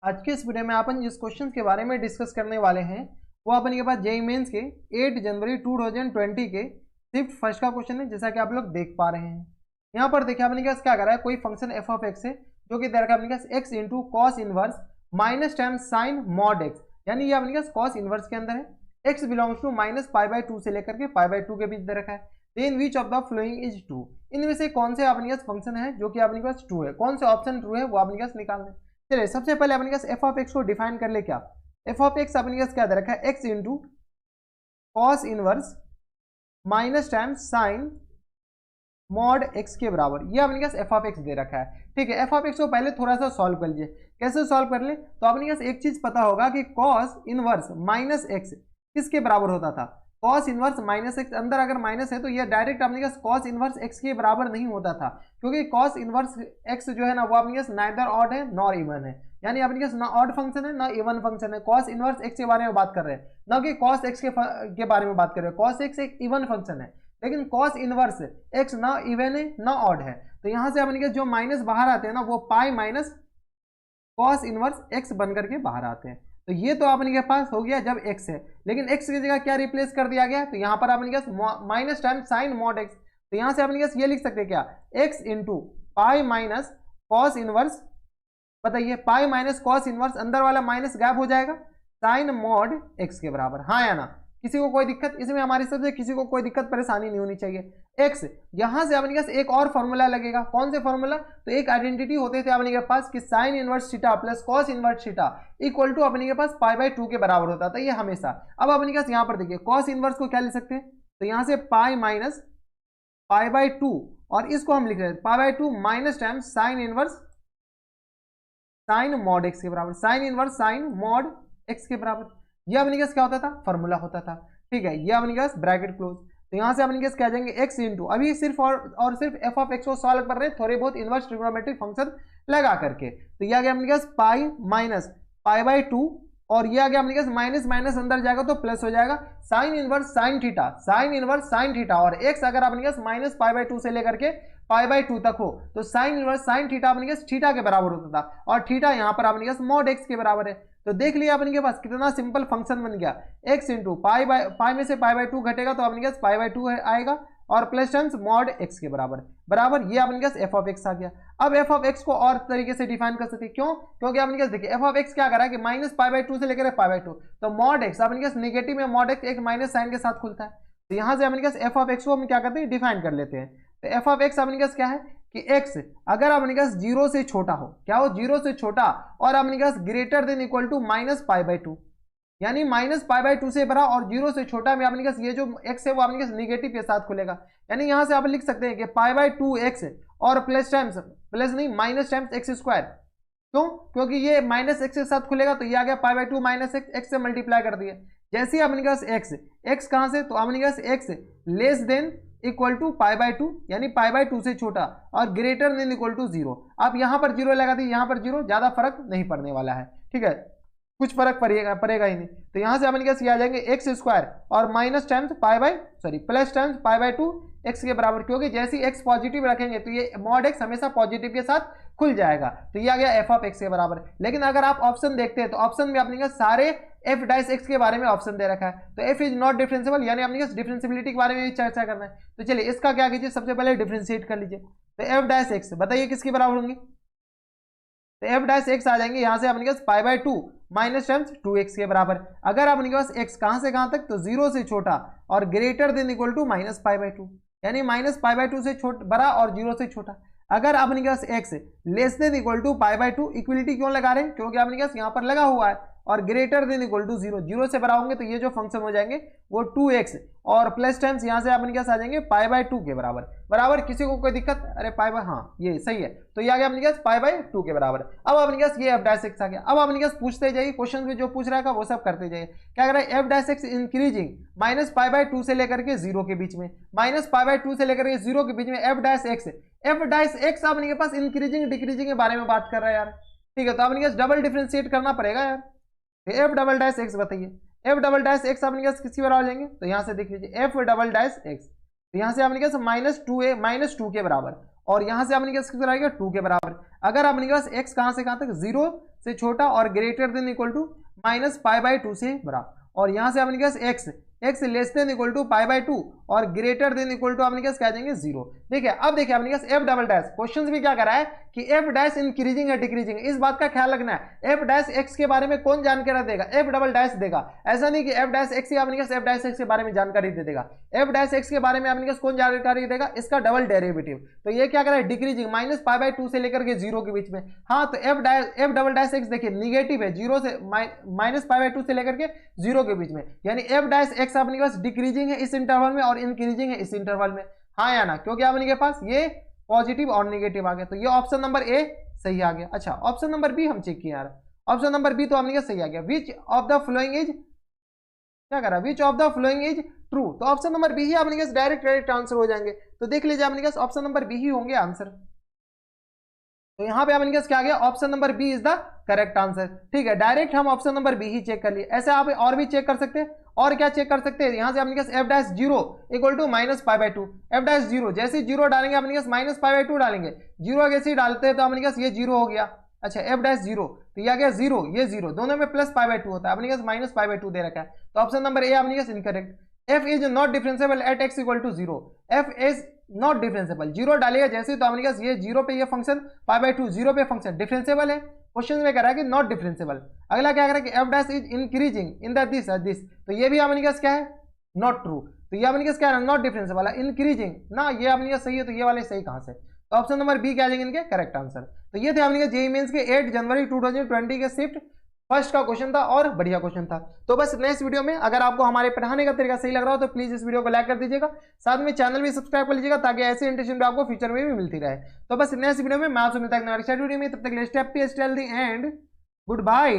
आज के इस वीडियो में अपन जिस क्वेश्चन के बारे में डिस्कस करने वाले हैं वो अपन के पास जेईई मेंस के 8 जनवरी 2020 के शिफ्ट फर्स्ट का क्वेश्चन है, जैसा कि आप लोग देख पा रहे हैं। यहाँ पर देखिए अपने पास क्या कर रहा है, कोई फंक्शन एफ ऑफ एक्स है जो कि दे रखा है अपने पास x into cos inverse minus time sine mod x, यानी ये अपने पास कॉस इनवर्स के अंदर है। एक्स बिलोंग्स टू माइनस पाई/2 से लेकर के पाई/2 के बीच दे रखा है। Then which of the following is true, इनमें से कौन से अपने पास फंक्शन है जो कि अपने पास ट्रू है, कौन से ऑप्शन ट्रू है वो अपने पास निकालना है। चलिए सबसे पहले अपने पास एफ ऑफ एक्स को डिफाइन कर ले। क्या एफ ऑफ एक्स अपने पास क्या दे रखा है, x into cos inverse minus time sine mod x के बराबर, ये अपने पास एफ ऑफ एक्स दे रखा है। ठीक है, एफ ऑफ एक्स को पहले थोड़ा सा सॉल्व कर लीजिए। कैसे सॉल्व कर ले, तो अपने पास एक चीज पता होगा कि कॉस इनवर्स माइनस एक्स किसके बराबर होता था, कॉस इनवर्स माइनस एक्स। अंदर अगर माइनस है तो ये डायरेक्ट अपने पास कॉस इनवर्स एक्स के बराबर नहीं होता था, क्योंकि कॉस इनवर्स एक्स जो है ना वो अपने पास नाइदर ऑड है नॉर इवन है, यानी अपने पास ना ऑड फंक्शन है ना इवन फंक्शन है। कॉस इनवर्स एक्स के बारे में बात कर रहे हैं, ना कि कॉस एक्स के बारे में बात कर रहे हैं। कॉस एक्स एक इवन फंक्शन है, लेकिन कॉस इनवर्स एक्स ना इवन है ना ऑड है। तो यहां से अपने पास जो माइनस बाहर आते हैं ना वो pi minus cos inverse x बन करके बाहर आते हैं। तो ये तो अपने के पास हो गया जब x है, लेकिन x की जगह क्या रिप्लेस कर दिया गया, तो यहाँ पर अपने पास minus time sine mod x, तो यहाँ से अपने पास ये लिख सकते हैं क्या, x into pi minus cos inverse, बताइए पाई माइनस कॉस इनवर्स, अंदर वाला माइनस गैप हो जाएगा, साइन मॉड x के बराबर। हाँ या ना, किसी को कोई दिक्कत, इसमें हमारी तरफ से किसी को कोई दिक्कत परेशानी नहीं होनी चाहिए। x यहां से अपने पास एक और फॉर्मूला लगेगा, कौन से फॉर्मूला, तो एक आइडेंटिटी होते थे अपने के पास कि sine inverse theta plus cos inverse theta equal to अपने के पास पाई/2 के बराबर होता था, ये हमेशा। अब अपने पास यहाँ पर देखिए कॉस इनवर्स को क्या लिख सकते हैं, तो यहाँ से पाई माइनस पाई/2 और इसको हम लिख रहे हैं पाई/2 minus time sine inverse sine mod x के बराबर, sine inverse sine mod x के बराबर। ये अपने पास क्या होता था, फॉर्मूला होता था। ठीक है, ये अपने पास ब्रैकेट क्लोज, तो यहां से अपने पास क्या जाएंगे x इंटू, अभी सिर्फ और सिर्फ एफ ऑफ एक्स को सॉल्व कर रहे हैं थोड़े बहुत इनवर्स ट्रिग्नोमेट्रिक फंक्शन लगा करके। तो ये आ गया अपने पास पाई माइनस पाई/2 और ये आ गया अपने पास माइनस माइनस अंदर जाएगा तो प्लस हो जाएगा sign inverse sine theta, sign inverse sine theta, और x अगर अपने पास माइनस पाई/2 से लेकर के पाई/2 तक हो तो साइन इनवर्स साइन थीटा अपने पास थीटा के बराबर होता था, और थीटा यहाँ पर अपने पास मॉड x के बराबर है। तो देख लिया अपने के पास कितना सिंपल फंक्शन बन गया, x इंटू पाई में से पाई/2 घटेगा तो अपने पास पाई/2 आएगा और प्लस टाइम्स मॉड x के बराबर बराबर, ये अपने पास एफ ऑफ एक्स आ गया। अब एफ ऑफ एक्स को और तरीके से डिफाइन कर सकते हैं, क्यों, क्योंकि अपने पास देखिए एफ ऑफ एक्स क्या करा है कि माइनस पाई/2 से लेकर पाई/2, तो मॉड एक्स अपने पास नेगेटिव में मॉड एक्स एक माइनस साइन के साथ खुलता है, तो यहां से अपने पास एफ ऑफ एक्स को हम क्या करते हैं, डिफाइन कर लेते हैं। तो एफ ऑफ एक्स अपने पास क्या है कि x अगर अपने पास 0 से छोटा हो, क्या हो, 0 से छोटा, और अपने पास greater than equal to minus पाई/2, यानी माइनस पाई/2 से बड़ा और 0 से छोटा में अपने पास ये जो x है वो अपने पास निगेटिव के साथ खुलेगा, यानी यहां से आप लिख सकते हैं कि पाई/2 x और प्लस टाइम्स, प्लस नहीं माइनस टाइम्स एक्स स्क्वायर। क्यों, क्योंकि ये माइनस एक्स के साथ खुलेगा, तो ये आ गया पाई/2 माइनस एक्स से मल्टीप्लाई कर दिया। जैसे ही अपने पास x कहां से, तो अपने पास x less than equal to पाई/2, यानी पाई/2 से छोटा और ग्रेटर देन इक्वल टू 0। आप यहां पर 0 लगा दी, यहां पर 0, ज्यादा फर्क नहीं पड़ने वाला है। ठीक है, कुछ फर्क पड़ेगा ही नहीं। तो यहां से अपने पास आ जाएंगे एक्स स्क्वायर और माइनस टाइम्स प्लस टाइम्स पाई/2 एक्स के बराबर, क्योंकि जैसे ही एक्स पॉजिटिव रखेंगे तो ये मॉड एक्स हमेशा पॉजिटिव के साथ खुल जाएगा, तो ये आ गया एफ ऑफ एक्स के बराबर। लेकिन अगर आप ऑप्शन देखते हैं तो ऑप्शन में अपने पास सारे एफ डाइस एक्स के बारे में ऑप्शन दे रखा है, तो एफ इज नॉट डिफरेंशिएबल, यानी अपने पास डिफरेंशिएबिलिटी के बारे में भी चर्चा करना है। तो चलिए इसका क्या कीजिए, सबसे पहले डिफरेंशिएट कर लीजिए। तो एफ डाइस एक्स बताइए किसके बराबर होंगे, तो एफ डाइस एक्स आ जाएंगे यहां से अपने पास पाई/2 माइनस टाइम्स 2x के बराबर। अगर अपने पास x कहां से कहां तक, तो 0 से छोटा और greater than equal to minus पाई/2, यानी माइनस पाई/2 से बड़ा और 0 से छोटा। अगर अपने पास x less than equal to पाई/2, इक्वलिटी क्यों लगा रहे हैं, क्योंकि अपने पास यहां पर लगा हुआ है, और ग्रेटर देन इक्वल टू 0, 0 से बड़ा होंगे तो ये जो फंक्शन हो जाएंगे वो 2x और प्लस टाइम्स यहां से अपने पास आ जाएंगे पाई/2 के बराबर बराबर। किसी को कोई दिक्कत, अरे हाँ ये सही है, तो ये आ गया अपने पास पाई/2 के बराबर। अब अपने पास ये एफ डैश एक्स आ गया। अब अपने पास पूछते जाइए, क्वेश्चन में जो पूछ रहा है वो सब करते जाइए। क्या कर रहा है, f dash x increasing minus पाई/2 से लेकर के 0 के बीच में, माइनस पाई/2 से लेकर के 0 के बीच में एफ डैश एक्स अपने के पास इंक्रीजिंग डिक्रीजिंग के बारे में बात कर रहा है यार। ठीक है, तो अपने पास डबल डिफरेंशिएट करना पड़ेगा यार। एफ डबल डैश एक्स बताइए, एफ डबल डैश एक्स अपने पास किसी बराबर लेंगे, तो यहां से देख लीजिए एफ डबल डैश एक्स, तो यहां से अपने पास -2 के बराबर, और यहाँ से अपने पास कितना आएगा 2 के बराबर। अगर अपने पास x कहाँ से कहाँ तक 0 से छोटा और ग्रेटर देन इक्वल टू -π/2 से बड़ा, और यहाँ से अपने पास x less than equal to π/2 और ग्रेटर देन इक्वल टू अपने पास क्या देंगे 0। देखिए अब देखिए अपने पास f डबल डैश क्वेश्चन भी क्या कर रहा है कि f डैश इंक्रीजिंग है डिक्रीजिंग, इस बात का ख्याल रखना है। f डैश x के बारे में कौन जानकारी देगा, f डबल डैश देगा। ऐसा नहीं कि f डैश x अपने पास f डैश x के बारे में जानकारी दे देगा। f डैश x के बारे में अपने पास कौन जानकारी देगा, इसका डबल डेरिवेटिव। तो ये क्या कर रहा है डिक्रीजिंग -π/2 से लेकर के 0 के बीच में। हाँ तो f डबल डैश x देखिए निगेटिव है, 0 से -π/2 से लेकर के 0 के बीच में, यानी f डैश x अपने पास डिक्रीजिंग है इस इंटरवल में और इंक्रीजिंग है इस इंटरवल में। हाँ या ना, क्योंकि अपने के पास ये पॉजिटिव और नेगेटिव आ गया, तो ये ऑप्शन नंबर ए सही आ गया। अच्छा ऑप्शन नंबर बी हम चेक किए यार, ऑप्शन नंबर बी तो हमने सही आ गया। विच ऑफ द फ्लोइंग इज क्या करा, विच of the following is true, तो ऑप्शन नंबर बी ही अपने पास डायरेक्ट आंसर हो जाएंगे। तो देख लीजिए अपने पास ऑप्शन नंबर बी ही होंगे आंसर। तो यहाँ पे अपने पास क्या आ गया, option number B is the correct answer. ठीक है, डायरेक्ट हम ऑप्शन नंबर बी ही चेक कर लिए। ऐसे आप और भी चेक कर सकते हैं, और क्या चेक कर सकते हैं, यहाँ से अपने पास f dash 0 equal to -π/2, f dash 0 जैसे 0 डालेंगे अपने पास -π/2 डालेंगे, 0 जैसे डालते हैं तो अपने पास ये 0 हो गया। अच्छा f डैश 0 तो ये आ गया 0, ये 0 दोनों में +π/2 होता है, अपने पास -π/2 दे रखा है, तो ऑप्शन नंबर ए अपने पास incorrect. f is not differentiable at x equal to 0, f is not differentiable, 0 डालेगा जैसे तो अपने पास ये 0 पे ये फंक्शन π/2 0 पे फंक्शन डिफरेंशिएबल है, क्वेश्चन में कह रहा है कि नॉट डिफरेंशिएबल। अगला क्या कह रहा है कि f dash is increasing in the this, तो ये भी अपने पास क्या है नॉट ट्रू, तो ये अपने पास क्या है नॉट डिफरेंशिएबल है, इंक्रीजिंग ना, ये अपने पास सही है, तो ये वाले सही कहाँ से, तो ऑप्शन नंबर बी क्या आ जाएंगे इनके करेक्ट आंसर। तो ये थे अपने जेईई मेंस के 8 जनवरी 2020 के शिफ्ट फर्स्ट का क्वेश्चन था और बढ़िया क्वेश्चन था। तो बस नेक्स्ट वीडियो में अगर आपको हमारे पढ़ाने का तरीका सही लग रहा हो तो प्लीज इस वीडियो को लाइक कर दीजिएगा, साथ में चैनल भी सब्सक्राइब कर लीजिएगा ताकि ऐसे इंटरेस्टिंग वीडियो आपको फ्यूचर में भी मिलती रहे। तो बस नेक्स्ट वीडियो में मैं आपसे मिलता हूं नेक्स्ट वीडियो में, तब तक के लिए स्टेप एंड गुड बाय।